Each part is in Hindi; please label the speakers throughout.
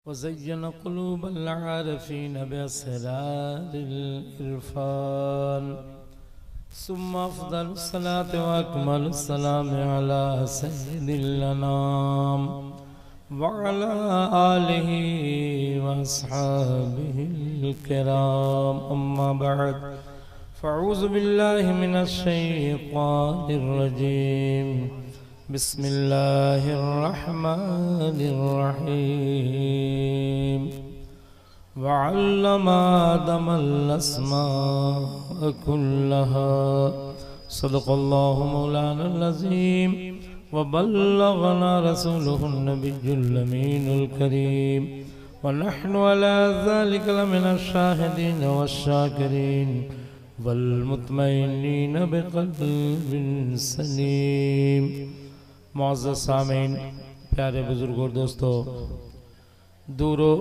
Speaker 1: वज़य्यन क़ुलूबल आरिफ़ीन बिअस्रारिल इरफ़ान सुम्मा अफ़ज़लुस सलाति व अकमलुस सलामि अला सय्यिदिल अनाम व अला आलिहि व अस्हाबिहिल किराम अम्मा बअद फ़अऊज़ु बिल्लाहि मिनश शैतानिर रजीम बिस्मिल्लाहिर्रहमानिर्रहीम वअल्लम आदमल अस्माअ कुल्लहा सदक़ल्लाहु मौलानल अज़ीम व बल्लगना रसूलुहुन नबियुल अमीनुल करीम व नहनु अला ज़ालिका लमिनश शाहिदीन वश्शाकिरीन वल मुतमइन्नीन बिक़ल्बिन सलीम। मुअज़्ज़ज़ सामीन, प्यारे बुजुर्गों, दोस्तों, दूरों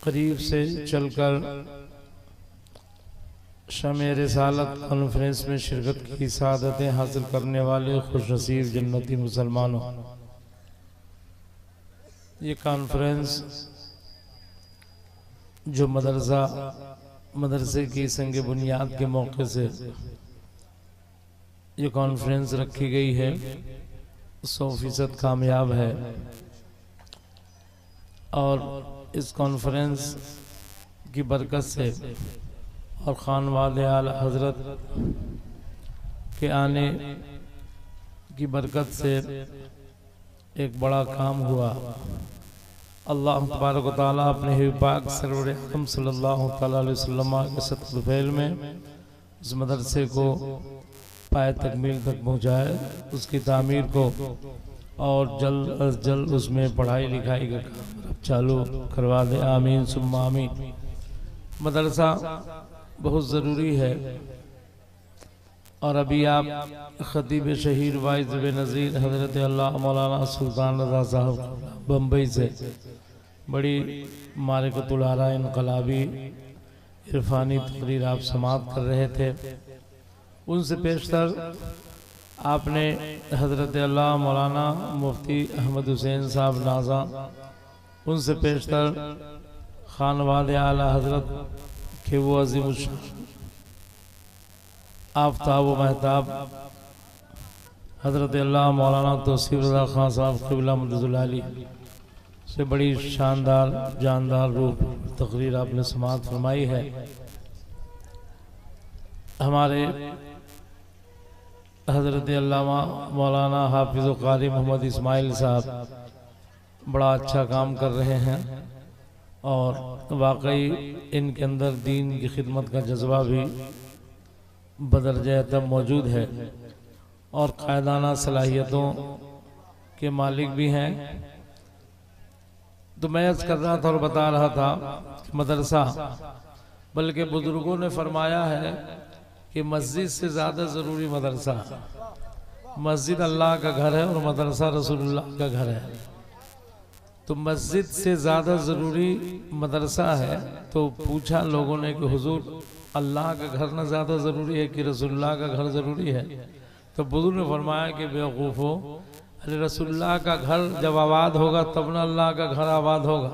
Speaker 1: करीब से चलकर शमे रिसालत कॉन्फ्रेंस में शिरकत की सादतें हासिल करने वाले खुशनसीब जन्नती मुसलमानों, ये कॉन्फ्रेंस जो मदरसे की संग बुनियाद के मौके से ये कॉन्फ्रेंस रखी गई है, 100% कामयाब है। और इस कॉन्फ्रेंस की बरकत से और खानवादे आला हज़रत के आने की बरकत से एक बड़ा काम हुआ। अल्लाह तबारक व तआला अपने ही पाक सरवर अकरम सल्लल्लाहु तआला अलैहि वसल्लम के सत्फ़ेल में इस मदरसे को पाए तकमील तक पहुँचाए, उसकी तामीर को और जल्द अज जल्द उसमें पढ़ाई लिखाई का काम चालू करवा दे। आमीन सुम्मा आमीन। मदरसा बहुत ज़रूरी है और अभी आप ख़तीब शहीर वाइज़ बेनज़ीर हज़रत अल्लाह मौलाना सुल्तान रज़ा साहब बम्बई से बड़ी मारिकतुल आरा इनकलाबी इरफानी तकरीर आप समाअत कर रहे थे। उनसे पेशतर आपने हज़रत अल्लाह मौलाना मुफ्ती अहमद हुसैन साहब नाज़ा, उनसे पेशतर खानवादे आला हज़रत के वो अज़ीम आफ्ताब व महताब हज़रत अल्लाह मौलाना तौसीफ़ रज़ा खान साहब क़िबला मददुल आली से बड़ी शानदार जानदार रूप तकरीर आपने समाअत फरमाई है। हमारे हज़रत अल्लामा मौलाना हाफिज़ व क़ारी मोहम्मद इस्माइल साहब बड़ा अच्छा काम कर रहे हैं और वाकई इनके अंदर दीन की खिदमत का जज्बा भी बदरजा तब मौजूद है और कायदाना सलाहियतों के मालिक भी हैं। तो मैं अर्ज़ कर रहा था और बता रहा था कि मदरसा, बल्कि बुजुर्गों ने फरमाया है कि मस्जिद से ज़्यादा ज़रूरी मदरसा, मस्जिद अल्लाह का घर है और मदरसा रसूलुल्लाह का घर है। तो मस्जिद से ज़्यादा ज़रूरी मदरसा है। तो पूछा लोगों ने कि हुजूर, अल्लाह का घर ना ज़्यादा ज़रूरी है कि रसूलुल्लाह का घर ज़रूरी है? तो बुजुर्ग ने फरमाया कि बेवकूफ़ो, अरे रसूलुल्लाह का घर जब आबाद होगा तब ना अल्लाह का घर आबाद होगा।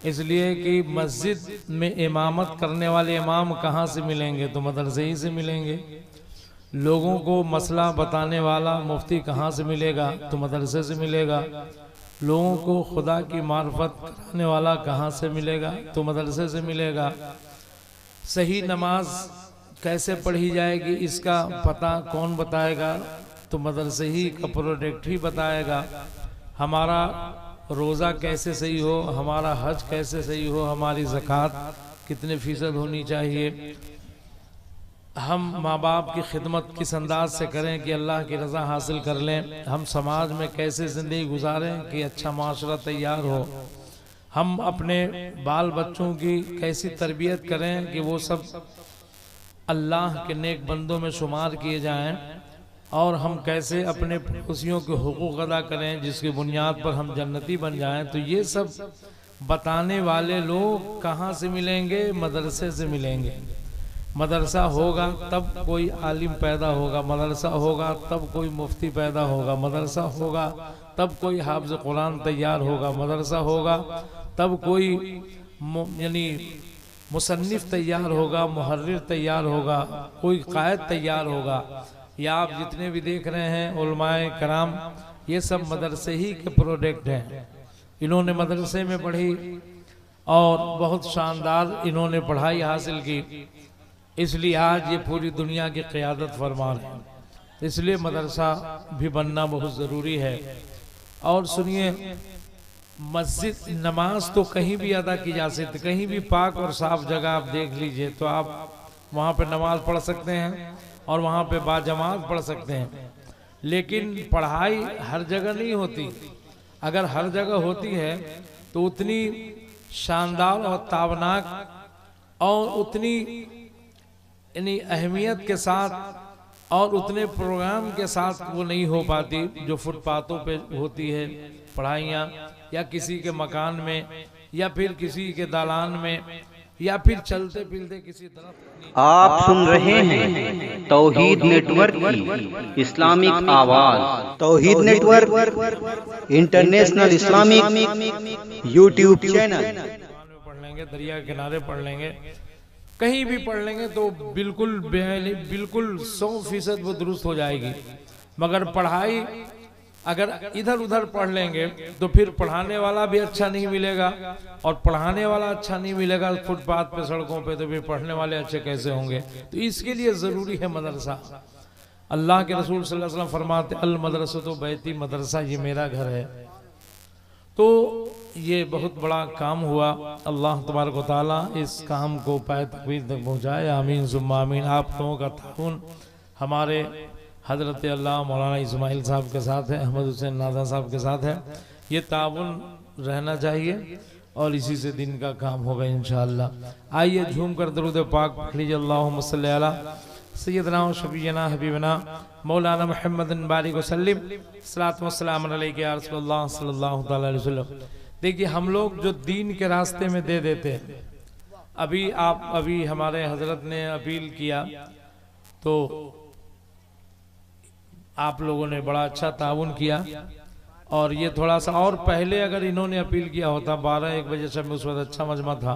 Speaker 1: इसलिए कि मस्जिद में इमामत करने वाले इमाम कहाँ से मिलेंगे? तो मदरसे ही से मिलेंगे। लोगों को मसला बताने वाला मुफ्ती कहाँ से मिलेगा? तो मदरसे से मिलेगा। लोगों को खुदा की मार्फत कराने वाला कहाँ से मिलेगा? तो मदरसे से मिलेगा। सही नमाज कैसे पढ़ी जाएगी इसका पता कौन बताएगा? तो मदरसे ही का प्रोडक्ट ही बताएगा। हमारा रोज़ा कैसे सही हो, हमारा हज कैसे सही हो, हमारी ज़कात कितने फ़ीसद होनी चाहिए, हम माँ बाप की खिदमत किस अंदाज से करें कि अल्लाह की रज़ा हासिल कर लें, हम समाज में कैसे ज़िंदगी गुजारें कि अच्छा माशरा तैयार हो, हम अपने बाल बच्चों की कैसी तरबियत करें कि वो सब अल्लाह के नेक बंदों में शुमार किए जाएं, और हम कैसे अपने पड़ोसियों के हुकूक अदा करें जिसकी बुनियाद पर हम जन्नती बन जाएं। तो ये सब बताने वाले लोग कहाँ से मिलेंगे? मदरसे से मिलेंगे। मदरसा होगा तब कोई आलिम पैदा होगा, मदरसा होगा तब कोई मुफ्ती पैदा होगा, मदरसा होगा तब कोई हाफिज कुरान तैयार होगा, मदरसा होगा तब कोई यानी मुसन्निफ तैयार होगा, मुहर्रिर तैयार होगा, कोई कायद तैयार होगा। या आप जितने भी देख रहे हैं उलमाए कराम, ये सब मदरसे ही के प्रोडक्ट हैं। इन्होंने मदरसे में पढ़ी और बहुत शानदार इन्होंने पढ़ाई हासिल की, इसलिए आज ये पूरी दुनिया की क़यादत फरमा रहे हैं। इसलिए मदरसा भी बनना बहुत ज़रूरी है। और सुनिए, मस्जिद नमाज तो कहीं भी अदा की जा सकती, कहीं भी पाक और साफ जगह आप देख लीजिए तो आप वहाँ पे नमाज पढ़ सकते हैं और वहाँ पे बाजमात पढ़ सकते हैं। लेकिन पढ़ाई हर जगह नहीं होती। अगर हर जगह होती है तो उतनी शानदार और ताबनाक और उतनी यानी अहमियत के साथ और उतने प्रोग्राम के साथ वो नहीं हो पाती जो फुटपाथों पे होती है पढ़ाइयाँ, या किसी के मकान में, या फिर किसी के दालान में, या फिर चलते फिरते किसी तरफ।
Speaker 2: आप सुन रहे हैं तौहीद नेटवर्क की इस्लामिक आवाज। Tauheed network international Islamic YouTube channel.
Speaker 1: पढ़ लेंगे, दरिया के किनारे पढ़ लेंगे, कहीं भी पढ़ लेंगे तो बिल्कुल 100% वो दुरुस्त हो जाएगी। मगर पढ़ाई अगर इधर उधर पढ़ लेंगे तो फिर पढ़ाने वाला भी अच्छा नहीं मिलेगा, और पढ़ाने वाला अच्छा नहीं मिलेगा फुटपाथ पे, सड़कों पे, तो फिर पढ़ने वाले अच्छे कैसे होंगे। तो इसके लिए ज़रूरी है मदरसा। अल्लाह के रसूल सल्लल्लाहु अलैहि वसल्लम फरमाते अल मदरसतु बैती, मदरसा ये मेरा घर है। तो ये बहुत बड़ा काम हुआ। अल्लाह तबारक व तआला इस काम को पाए तकमील तक पहुँचाए। आमीन सुम्मा आमीन। आप लोगों का ताउन हमारे हजरत अल्लाह मौलाना इस्माइल साहब के साथ है, अहमद हुसैन नादा साहब के साथ है। ये ताउन रहना चाहिए और इसी से दिन का काम होगा इंशाअल्लाह। आइए झूम कर दरूद पाक पढ़ लीजिए। अल्लाहुम्मा सल्ली अला सय्यदना व शफीना हबीबना मौलाना मुहम्मदिन बारिक वसल्लिम सलातो व सलाम अलैका या रसूलल्लाह सल्लल्लाहु तआला अलैहि वसल्लम। देखिए, हम लोग जो दीन के रास्ते में दे देते हैं, अभी हमारे हजरत ने अपील किया तो आप लोगों ने बड़ा अच्छा ताउन किया। और ये थोड़ा सा और पहले अगर इन्होंने अपील किया होता 12-1 बजे से, उस वक्त अच्छा मजमा था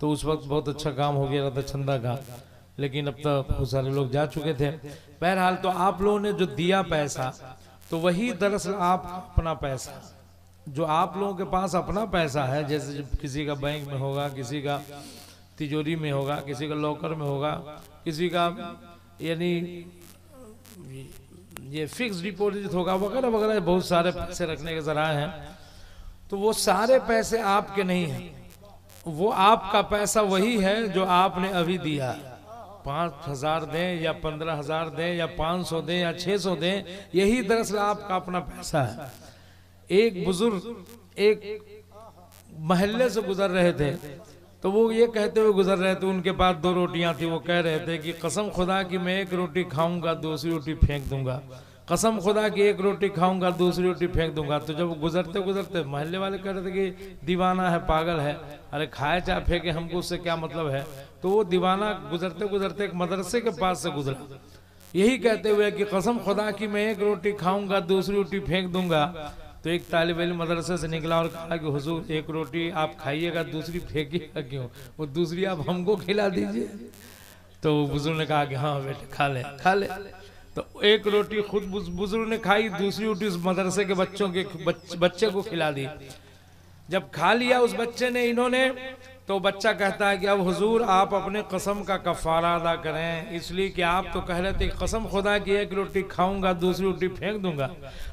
Speaker 1: तो उस वक्त बहुत अच्छा काम हो गया था चंदा का, लेकिन अब तो बहुत सारे लोग जा चुके थे। बहरहाल, तो आप लोगों ने जो दिया पैसा, तो वही दरअसल आप अपना पैसा, जो आप लोगों के पास अपना पैसा है, जैसे किसी का बैंक में होगा, किसी का तिजोरी में होगा, किसी का लॉकर में होगा, किसी का यानी ये फिक्स डिपॉजिट होगा, वगैरह वगैरह बहुत सारे पैसे रखने के जराए हैं। तो वो सारे पैसे आपके नहीं हैं, वो आपका पैसा वही है जो आपने अभी दिया। 5,000 दें या 15,000 दें या 500 दें या 600 दें, यही दरअसल आपका अपना पैसा है। एक बुजुर्ग एक महल्ले से गुजर रहे थे, तो वो ये कहते हुए गुजर रहे थे, उनके पास 2 रोटियां थी। वो कह रहे थे कि कसम खुदा की मैं 1 रोटी खाऊंगा, दूसरी रोटी फेंक दूंगा, कसम खुदा की 1 रोटी खाऊंगा, दूसरी रोटी फेंक दूंगा। तो जब गुजरते गुजरते महल्ले वाले कह रहे थे कि दीवाना है, पागल है, अरे खाए चाहे फेंके, हमको उससे क्या मतलब है। तो वो दीवाना गुजरते गुजरते एक मदरसे के पास से गुजरा, यही कहते हुए कि कसम खुदा की मैं 1 रोटी खाऊंगा, दूसरी रोटी फेंक दूंगा। तो एक तालिब इल्म मदरसे से निकला और कहा कि हुजूर 1 रोटी आप खाइएगा, दूसरी फेंकिएगा क्यों, वो दूसरी आप हमको खिला दीजिए। तो बुजुर्ग ने कहा कि हाँ बेटे खा ले खा ले। तो 1 रोटी खुद बुजुर्ग ने खाई, दूसरी रोटी उस मदरसे के बच्चे को खिला दी। जब खा लिया उस बच्चे ने, इन्होंने, तो बच्चा कहता है कि अब हुजूर आप अपने कसम का कफारा अदा करें, इसलिए कि आप तो कह रहे थे कसम खुदा की 1 रोटी खाऊंगा, दूसरी रोटी फेंक दूंगा।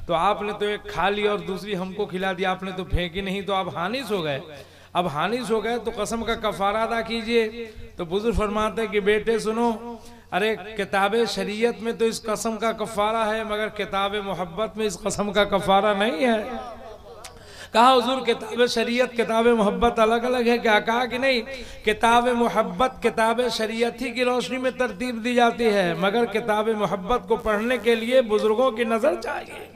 Speaker 1: तो आपने तो 1 खा ली और दूसरी हमको खिला दी, आपने तो फेंकी नहीं, तो आप हानिस हो गए। अब हानिस हो गए तो कसम का कफारा अदा कीजिए। तो बुजुर्ग फरमाते कि बेटे सुनो, अरे किताब शरीयत में तो इस कसम का कफारा है, मगर किताब मोहब्बत में इस कसम का कफारा नहीं है। कहा हुजूर किताब शरीयत किताब मोहब्बत अलग अलग है क्या? कहा कि नहीं, किताब मोहब्बत किताब शरीयत ही की रोशनी में तरतीब दी जाती है, मगर किताब मोहब्बत को पढ़ने के लिए बुजुर्गों की नजर चाहिए।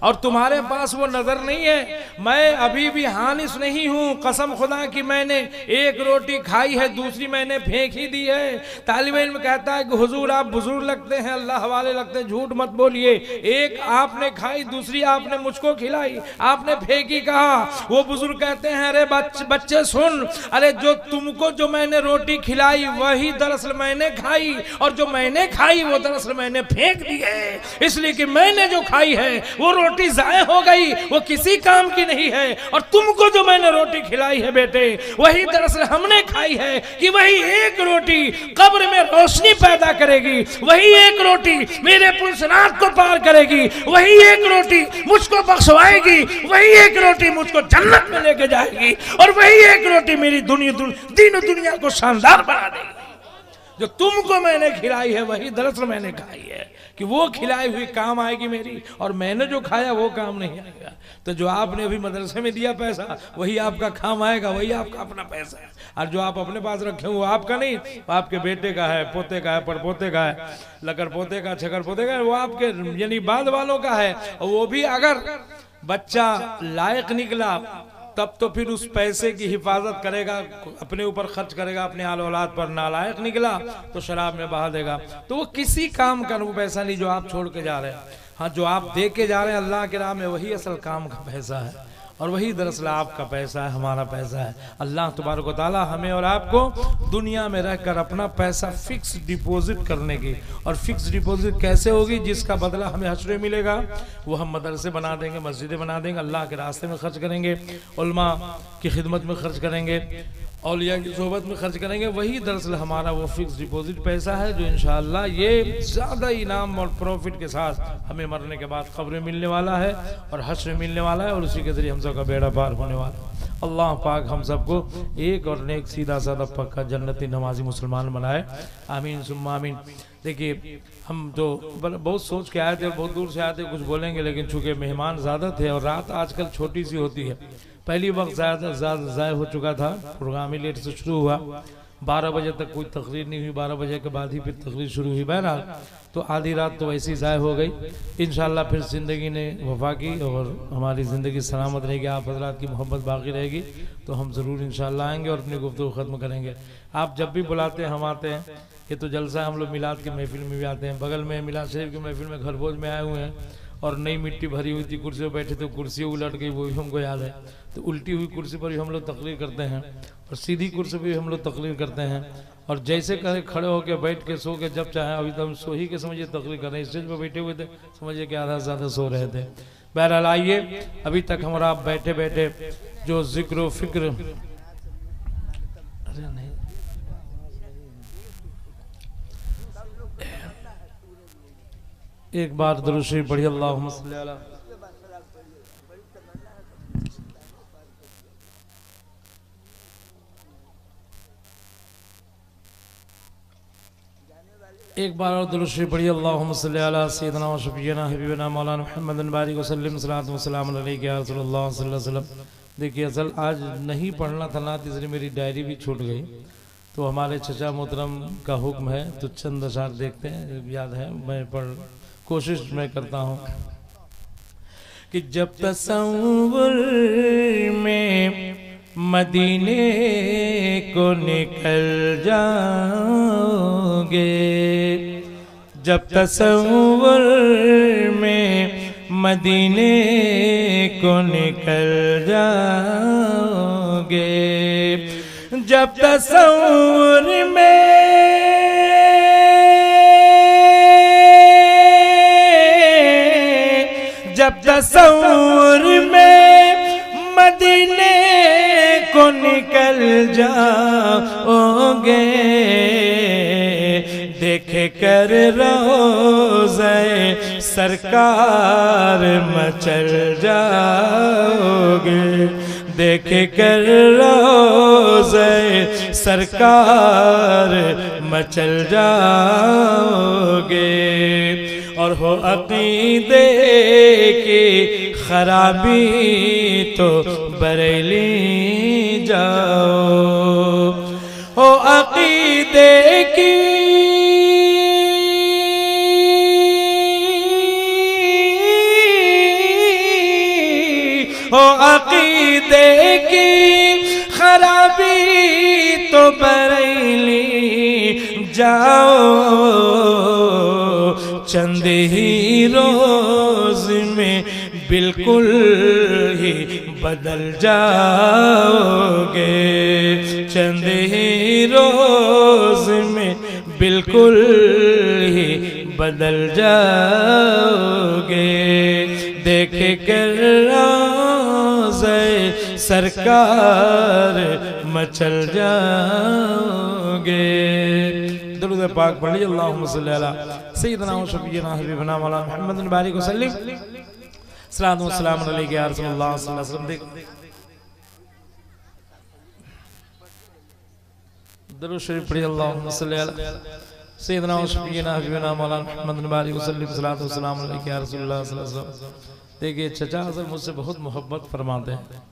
Speaker 1: और तुम्हारे पास वो नजर नहीं है। मैं अभी भी हानिस नहीं हूँ, कसम खुदा की मैंने एक रोटी खाई है, दूसरी मैंने फेंक ही दी है। तालिब इल्म कहता है कि हुजूर आप बुजुर्ग लगते हैं, अल्लाह वाले लगते हैं, झूठ मत बोलिए। एक आपने खाई, दूसरी आपने मुझको खिलाई, आपने फेंकी कहा। वो बुजुर्ग कहते हैं अरे बच्चे सुन, अरे जो तुमको जो मैंने रोटी खिलाई वही दरअसल मैंने खाई, और जो मैंने खाई वो दरअसल मैंने फेंक दी है। इसलिए कि मैंने जो खाई है वो रोटी जाया हो गई, वो किसी काम की नहीं है। और तुमको जो मैंने रोटी खिलाई है बेटे, वही दरअसल हमने खाई है कि वही एक रोटी कब्र में रोशनी पैदा करेगी, वही एक रोटी मेरे पुलसरात को पार करेगी, वही एक रोटी मुझको बख्शवाएगी, वही एक रोटी मुझको जन्नत में लेके जाएगी, और वही एक रोटी मेरी दीन दुनिया को शानदार बना देगी। जो तुमको मैंने खिलाई है वही दरअसल मैंने खाई है, कि वो खिलाई हुई काम आएगी मेरी, और मैंने जो खाया वो काम नहीं आएगा। तो जो आपने अभी मदरसे में दिया पैसा वही आपका काम आएगा, वही आपका अपना पैसा है। और जो आप अपने पास रखे वो आपका नहीं, वो आपके बेटे का है, पोते का है, पड़पोते का है, लकर पोते का, छकर पोते का है, वो आपके यानी बाद वालों का है। और वो भी अगर बच्चा लायक निकला तब तो फिर उस पैसे की हिफाजत करेगा, अपने ऊपर खर्च करेगा, अपने आल औलाद पर। नालायक निकला तो शराब में बहा देगा। तो वो किसी काम का वो पैसा नहीं जो आप छोड़ के जा रहे हैं। हाँ, जो आप दे के जा रहे हैं अल्लाह के राह में, वही असल काम का पैसा है, और वही दरअसल आपका पैसा है, हमारा पैसा है। अल्लाह तबारक व तआला हमें और आपको दुनिया में रहकर अपना पैसा फिक्स डिपॉजिट करने की, और फिक्स डिपॉजिट कैसे होगी, जिसका बदला हमें हश्र में मिलेगा, वो हम मदरसे बना देंगे, मस्जिदें बना देंगे, अल्लाह के रास्ते में खर्च करेंगे, उलमा की खिदमत में खर्च करेंगे, औलिया की सोहबत में खर्च करेंगे। वही दरअसल हमारा वो फिक्स डिपॉजिट पैसा है, जो इंशाअल्लाह ये ज़्यादा इनाम और प्रॉफिट के साथ हमें मरने के बाद कब्र में मिलने वाला है और हश्र में मिलने वाला है, और उसी के जरिए हम सब का बेड़ा पार होने वाला है। अल्लाह पाक हम सबको एक और नेक सीधा साधा पक्का जन्नती नमाजी मुसलमान बनाए, आमीन सुम्मा आमीन। देखिए, हम तो बहुत सोच के आए थे और बहुत दूर से आए थे, कुछ बोलेंगे, लेकिन चूंकि मेहमान ज़्यादा थे और रात आजकल छोटी सी होती है, पहली वक्त ज़्यादा ज़ाय हो चुका था, प्रोग्राम ही लेट से शुरू हुआ, 12 बजे तक कोई तकरीर नहीं हुई, 12 बजे के बाद ही फिर तकरीर शुरू हुई। बहरहाल तो आधी रात तो वैसी ज़ाय हो गई। इंशाअल्लाह फिर ज़िंदगी ने वफा की और हमारी ज़िंदगी सलामत रहेगी, आप हज़रात की मोहब्बत बाकी रहेगी, तो हम ज़रूर इंशाअल्लाह आएँगे और अपनी गुफ्तगू ख़त्म करेंगे। आप जब भी बुलाते हैं हम आते हैं। ये तो जलसा हम लोग मिलाद की महफिल में भी आते हैं, बगल में मिलाद शरीफ की महफिल में खरबोज में आए हुए हैं, और नई मिट्टी भरी हुई थी, कुर्सी पर बैठे थे, कुर्सी उलट गई, वो भी हमको याद है। तो उल्टी हुई कुर्सी पर भी हम लोग तकरीर करते हैं, और सीधी कुर्सी पर भी हम लोग तकरीर करते हैं, और जैसे कहे खड़े होकर बैठ के सो के जब चाहे, अभी तो हम सो ही के समझिए तकरीर कर रहे हैं, स्टेज पर बैठे हुए थे, समझिए कि आधा से ज़्यादा सो रहे थे। बहरहाल आइए, अभी तक हमारा आप बैठे बैठे जो जिक्र फिक्र, अरे नहीं, एक बार दुरूद शरीफ पढ़िए, अल्लाहुम्मा सल्ली अला। एक बार और दुरूद शरीफ पढ़िए, अल्लाहुम्मा सल्ली अला सय्यिदना व शफीना हबीबना मौलाना मुहम्मद बारिक वसल्लम सल्लल्लाहु वसल्लम अलैहि या रसूलुल्लाह सल्लल्लाहु अलैहि वसल्लम। देखिए, असल आज नहीं पढ़ना था ना, इसलिए मेरी डायरी भी छूट गई, तो हमारे चचा मोहतरम का हुक्म है, तो चंद अशार देखते हैं, याद है, मैं पढ़ कोशिश मैं करता हूँ कि जब तसव्वुर में मदीने को निकल जाओगे, जब तसव्वुर में मदीने को निकल जाओगे, जब तसव्वुर में जब तसव्वुर में मदीने को निकल जाओगे, देख कर रोज़े सरकार मचल जाओगे, देख कर रोज़े सरकार मचल जाओगे, और हो अक़ीदे की खराबी तो बरेली जाओ, हो अक़ीदे की देखी खराबी तो बरेली जाओ, चंद ही रोज में बिल्कुल ही बदल जाओगे, चंद ही रोज में बिल्कुल ही बदल जाओगे। देखे कर रोज़े सरकार मचल जाओगे। दुरूद पाक पढ़िए, अल्लाहुम्मा सल्ली अला सय्यिदिना व शफीना हबीबना मौलाना मुहम्मद बारिक वसल्लम सलातो व सलाम अलैका या रसूलल्लाह सल्लल्लाहु अलैहि वसल्लम। दुरूद शरीफ पढ़िए, अल्लाहुम्मा सल्ली अला सय्यिदिना व शफीना हबीबना मौलाना मुहम्मद बारिक वसल्लम सलातो व सलाम अलैका या रसूलल्लाह सल्लल्लाहु अलैहि वसल्लम। देखिए चचा हज़रत मुझसे बहुत मोहब्बत फरमाते हैं,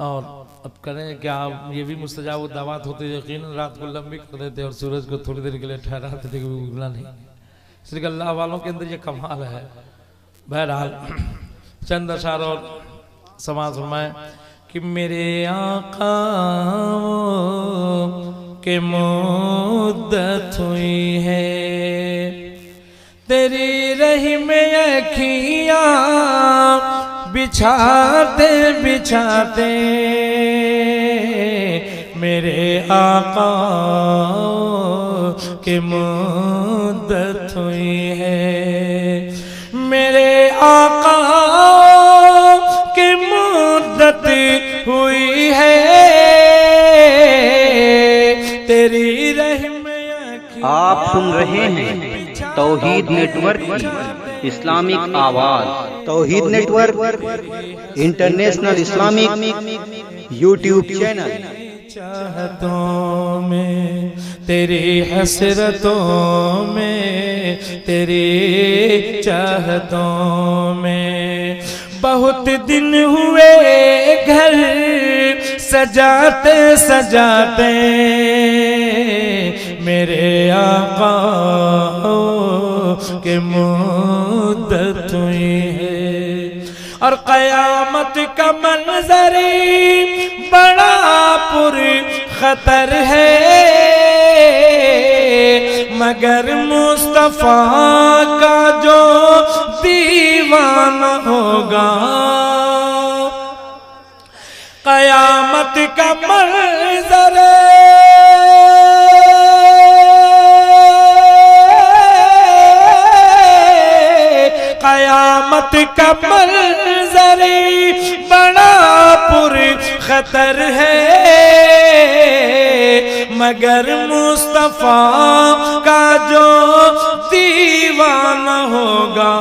Speaker 1: और अब करें क्या, ये भी मुस्तजाब दावत होती है। यकीन रात को लंबी कर देते और सूरज को थोड़ी देर के लिए ठहराते थे, उगला नहीं। इसलिए अल्लाह वालों के अंदर ये कमाल है। बहरहाल चंद अशार और समाज फरमाए कि मेरे आका के मुद्दत हुई है, तेरी रही में अखियाँ बिछाते बिछाते, मेरे आका की मुद्दत हुई है, मेरे आका की मुद्दत हुई है, तेरी रहम में
Speaker 2: आप सुन रहे हैं तौहीद नेटवर्क की इस्लामिक आवाज। Tauheed network international Islamic YouTube channel.
Speaker 1: चाहतों में तेरी हसरतों में, तेरी चाहतों में बहुत दिन हुए घर सजाते सजाते, मेरे आका के मुद्दत हुई है। और क़यामत का मंजर बड़ा पुर खतर है, मगर मुस्तफा का जो दीवाना होगा, क़यामत का मंजर क़यामत का मंजर बड़ा पुर खतर है, मगर मुस्तफा का जो दीवाना होगा,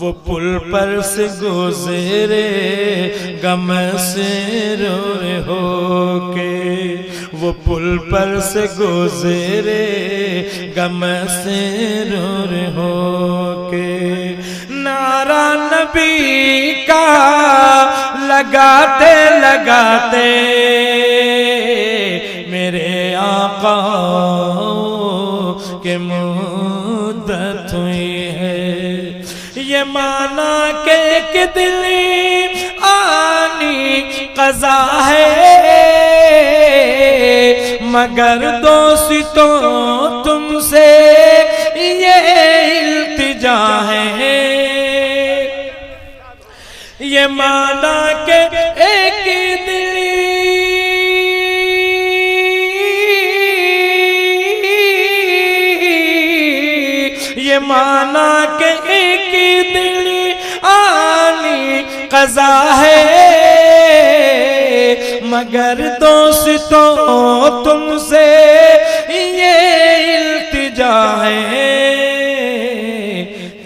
Speaker 1: वो पुल पर से गुजरे गम से रो रे होके, वो पुल पर से गुजरे गम से रो रे होके, नारा नबी का लगाते लगाते, मेरे आका के मुद्दत हुई है। ये माना के एक दिल आनी क़ज़ा है, मगर दोस्तों तुमसे ये इल्तिजा है। ये माना के एक दिल ये माना के एक दिल आनी क़ज़ा है, मगर दोस्तों तुमसे ये इल्तिजा है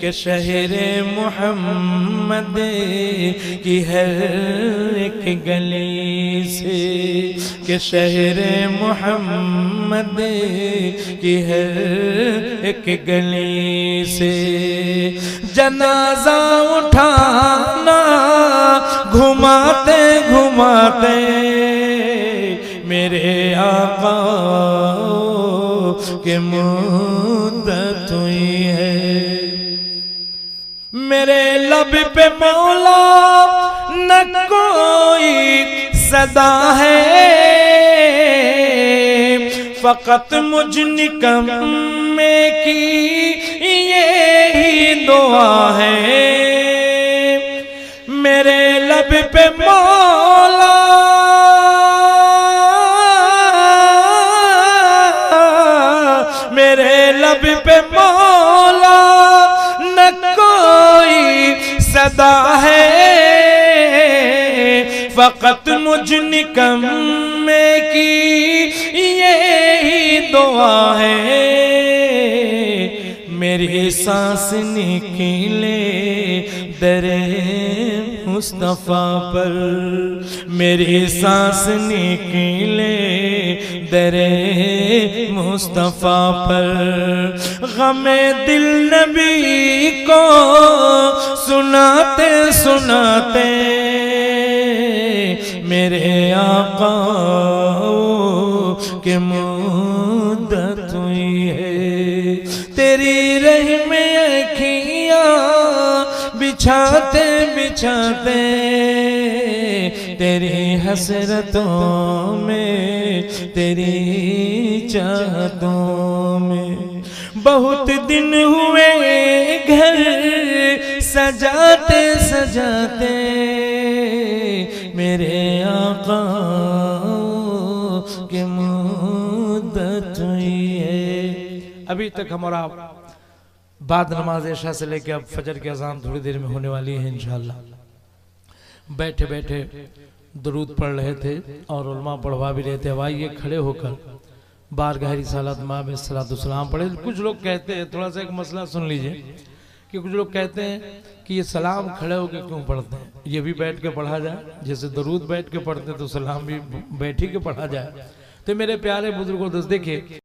Speaker 1: कि शहरे मोहम्मद की हर एक गली से, कि शहरे मोहम्मद की हर एक गली से जनाजा उठाना घुमाते घुमाते, मेरे आका के मुद्दत हुई है। मेरे लब पे मौला न कोई सदा है, फकत मुझ निकम्मे की यही दुआ है। मेरे लब पे मौला मेरे लब पे मौला न कोई सदा है, फकत मुझ निकम्मे की यही दुआ है। मेरी सांस निकले दरे मुस्तफा पर, मेरी सांस निकले दरे मुस्तफा पर, गमे दिल नबी को सुनाते सुनाते मेरे आका के मुद्दत हुई है। तेरी रह में अखियां बिछाते बिछाते तेरी हसरतों में, तेरी चाहतों में, बहुत दिन हुए घर सजाते सजाते मेरे आका की मुद्दत हुई है। अभी तक हमारा बाद नमाज इशा से लेकर अब फजर की अजान थोड़ी देर में होने वाली है इंशाअल्लाह। बैठे बैठे दुरूद पढ़ रहे थे और उलमा पढ़वा भी रहे थे। अब आइए खड़े होकर बारगाह रिसालत माब सलाम पढ़े। कुछ लोग कहते हैं, थोड़ा सा एक मसला सुन लीजिए कि कुछ लोग कहते हैं कि ये सलाम खड़े होकर क्यों पढ़ते हैं, ये भी बैठ के पढ़ा जाए, जैसे दरूद बैठ के पढ़ते तो सलाम भी बैठ ही के पढ़ा जाए। तो मेरे प्यारे बुजुर्गों दोस्त देखिए